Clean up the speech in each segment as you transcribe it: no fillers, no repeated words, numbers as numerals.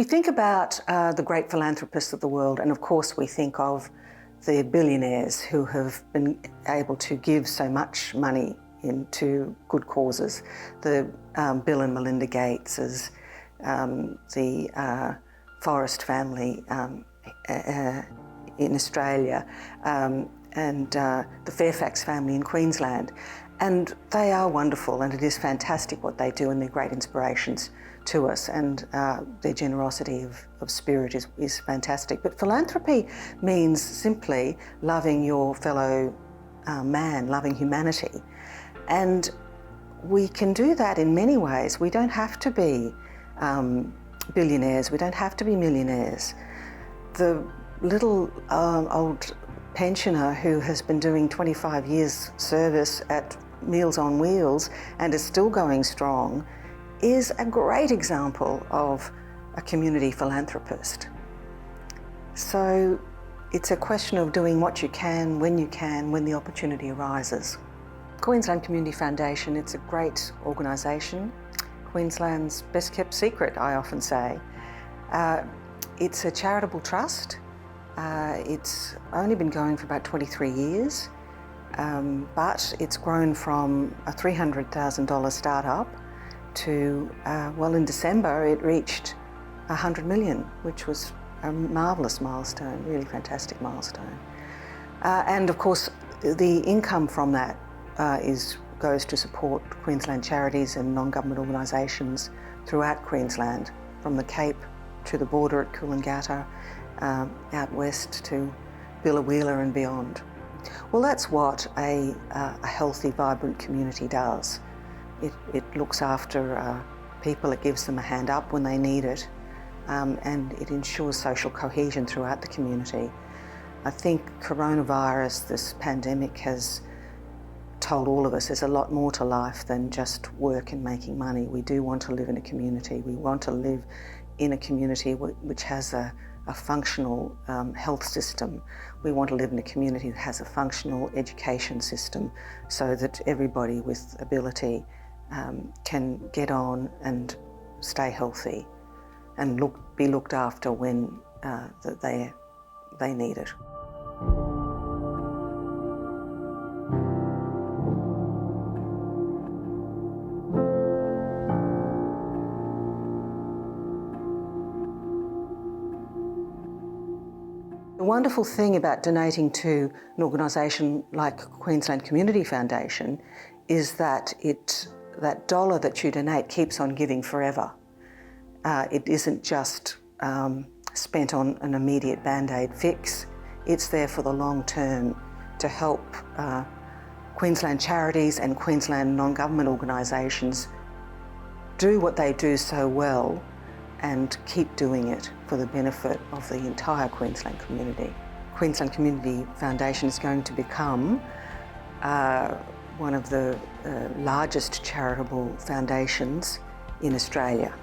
We think about the great philanthropists of the world, and of course we think of the billionaires who have been able to give so much money into good causes. The Bill and Melinda Gateses, the Forrest family in Australia, and the Fairfax family in Queensland. And they are wonderful, and it is fantastic what they do, and they're great inspirations to us, and their generosity of spirit is fantastic. But philanthropy means simply loving your fellow man, loving humanity. And we can do that in many ways. We don't have to be billionaires, we don't have to be millionaires. The little old pensioner who has been doing 25 years service at Meals on Wheels and is still going strong is a great example of a community philanthropist. So it's a question of doing what you can, when the opportunity arises. Queensland Community Foundation, it's a great organisation. Queensland's best kept secret, I often say. It's a charitable trust. It's only been going for about 23 years, but it's grown from a $300,000 startup to, well, in December it reached 100 million, which was a marvellous milestone, really fantastic milestone. And of course, the income from that goes to support Queensland charities and non-government organisations throughout Queensland, from the Cape to the border at Coolangatta, out west to Billawheeler and beyond. Well, that's what a healthy, vibrant community does. It looks after people, it gives them a hand up when they need it, and it ensures social cohesion throughout the community. I think coronavirus, this pandemic, has told all of us there's a lot more to life than just work and making money. We do want to live in a community. We want to live in a community which has a functional health system. We want to live in a community that has a functional education system so that everybody with ability can get on and stay healthy and be looked after when they need it. The wonderful thing about donating to an organisation like Queensland Community Foundation is that that dollar that you donate keeps on giving forever. It isn't just spent on an immediate band-aid fix. It's there for the long term to help Queensland charities and Queensland non-government organisations do what they do so well and keep doing it for the benefit of the entire Queensland community. Queensland Community Foundation is going to become one of the largest charitable foundations in Australia,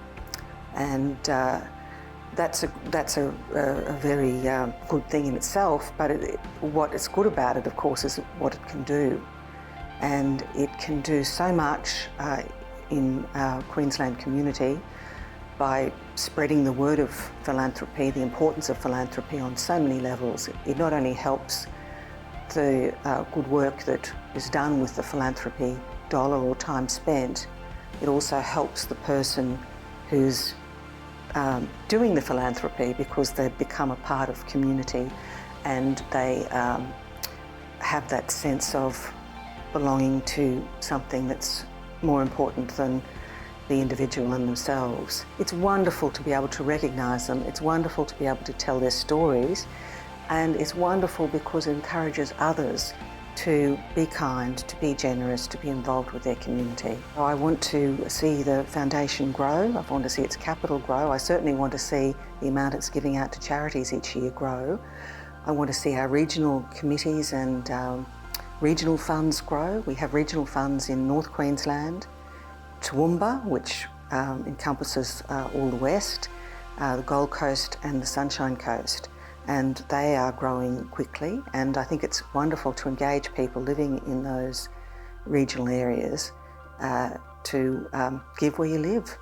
and that's a very good thing in itself, but what is good about it, of course, is what it can do. And it can do so much in our Queensland community by spreading the word of philanthropy, the importance of philanthropy on so many levels. It not only helps the good work that is done with the philanthropy dollar or time spent, it also helps the person who's doing the philanthropy, because they've become a part of community and they have that sense of belonging to something that's more important than the individual and themselves. It's wonderful to be able to recognise them, it's wonderful to be able to tell their stories, and it's wonderful because it encourages others to be kind, to be generous, to be involved with their community. I want to see the foundation grow, I want to see its capital grow, I certainly want to see the amount it's giving out to charities each year grow. I want to see our regional committees and regional funds grow. We have regional funds in North Queensland, Toowoomba, which encompasses all the west, the Gold Coast and the Sunshine Coast, and they are growing quickly, and I think it's wonderful to engage people living in those regional areas to give where you live.